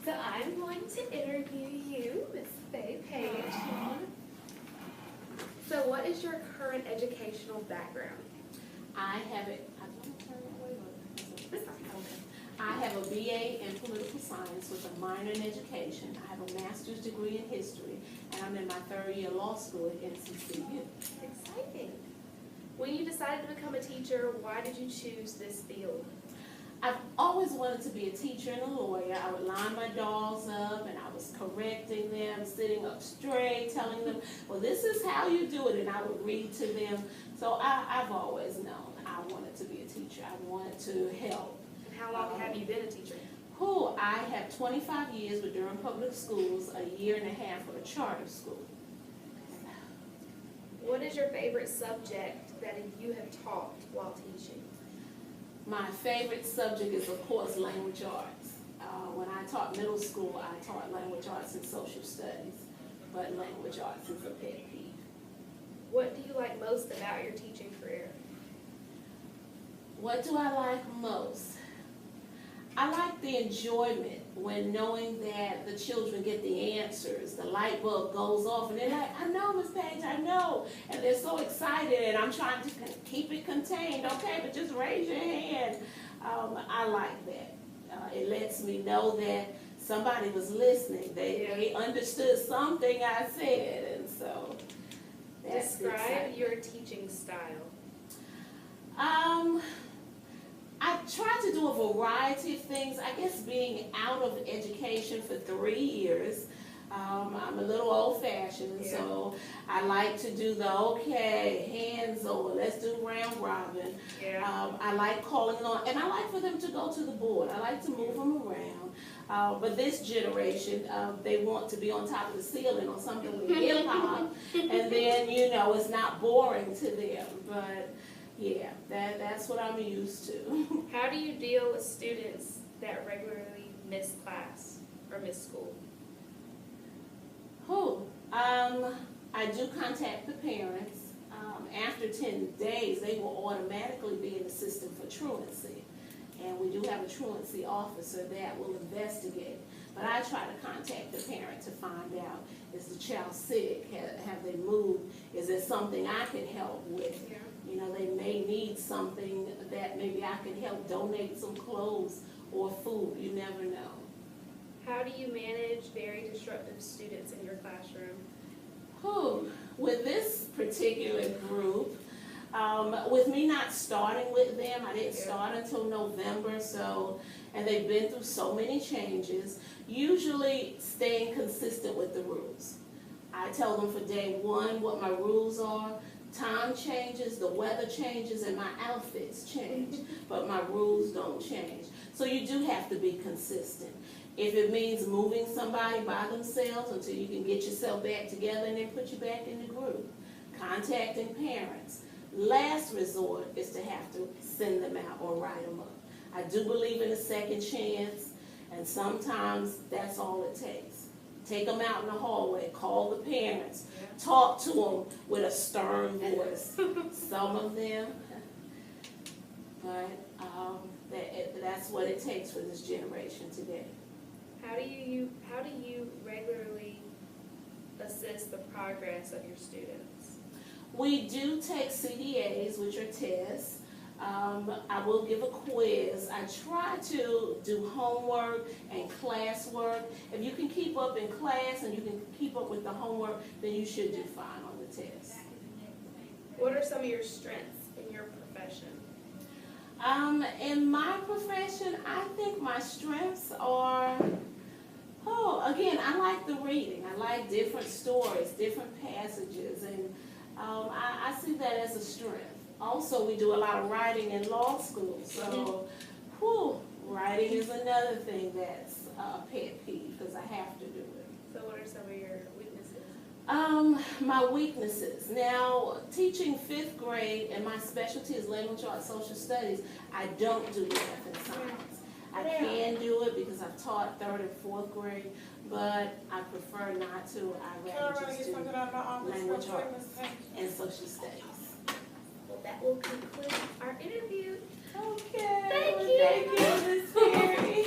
So I'm going to interview you, Miss Faye Page. So what is your current educational background? I have it. I have a BA in political science with a minor in education. I have a master's degree in history, and I'm in my third year law school at NCCU. Exciting. When you decided to become a teacher, why did you choose this field? I've always wanted to be a teacher and a lawyer. I would line my dolls up and I was correcting them, sitting up straight, telling them, well, this is how you do it, and I would read to them. So I've always known I wanted to be a teacher. I wanted to help. And how long have you been a teacher? I have 25 years with Durham Public Schools, a year and a half with a charter school. What is your favorite subject that you have taught while teaching? My favorite subject is, of course, language arts. When I taught middle school, I taught language arts and social studies, but language arts is a pet peeve. What do you like most about your teaching career? What do I like most? I like the enjoyment when knowing that the children get the answers, the light bulb goes off, and they're like, I know, Miss Page, I know. And they're so excited, and I'm trying to keep it contained. Okay, but just raise your hand. I like that. It lets me know that somebody was listening. They understood something I said, and so that's Describe your teaching style. I try to do a variety of things. I guess being out of education for 3 years, I'm a little old-fashioned, so I like to do the, hands over, let's do round robin. I like calling on, and I like for them to go to the board. I like to move them around. But this generation, they want to be on top of the ceiling on something with hip-hop, and then, it's not boring to them. But yeah, that's what I'm used to. How do you deal with students that regularly miss class or miss school? I do contact the parents. After 10 days, they will automatically be in the system for truancy. And we do have a truancy officer that will investigate. But I try to contact the parent to find out, is the child sick? Have they moved? Is there something I can help with? Yeah. They may need something that maybe I can help donate some clothes or food. You never know. How do you manage very disruptive students in your classroom? With this particular group, with me not starting with them, I didn't start until November, and they've been through so many changes, usually staying consistent with the rules. I tell them for day one what my rules are. Time changes, the weather changes, and my outfits change, but my rules don't change. So you do have to be consistent. If it means moving somebody by themselves until you can get yourself back together and then put you back in the group, contacting parents. Last resort is to have to send them out or write them up. I do believe in a second chance, and sometimes that's all it takes. Take them out in the hallway, call the parents, talk to them with a stern voice. Some of them, but that's what it takes for this generation today. How do you regularly assess the progress of your students? We do take CDAs, which are tests. I will give a quiz. I try to do homework and classwork. If you can keep up in class and you can keep up with the homework, then you should do fine on the test. What are some of your strengths in your profession? In my profession, I think my strengths are, again, I like the reading. I like different stories, different passages, and I see that as a strength. Also, we do a lot of writing in law school, so writing is another thing that's a pet peeve because I have to do it. So what are some of your weaknesses? My weaknesses. Now, teaching 5th grade, and my specialty is language arts, social studies, I don't do math and science. I can do it because I've taught 3rd and 4th grade, but I prefer not to. I'd rather just do language arts and social studies. Well, that will conclude our interview. Okay. Thank you. Thank you, Miss Perry.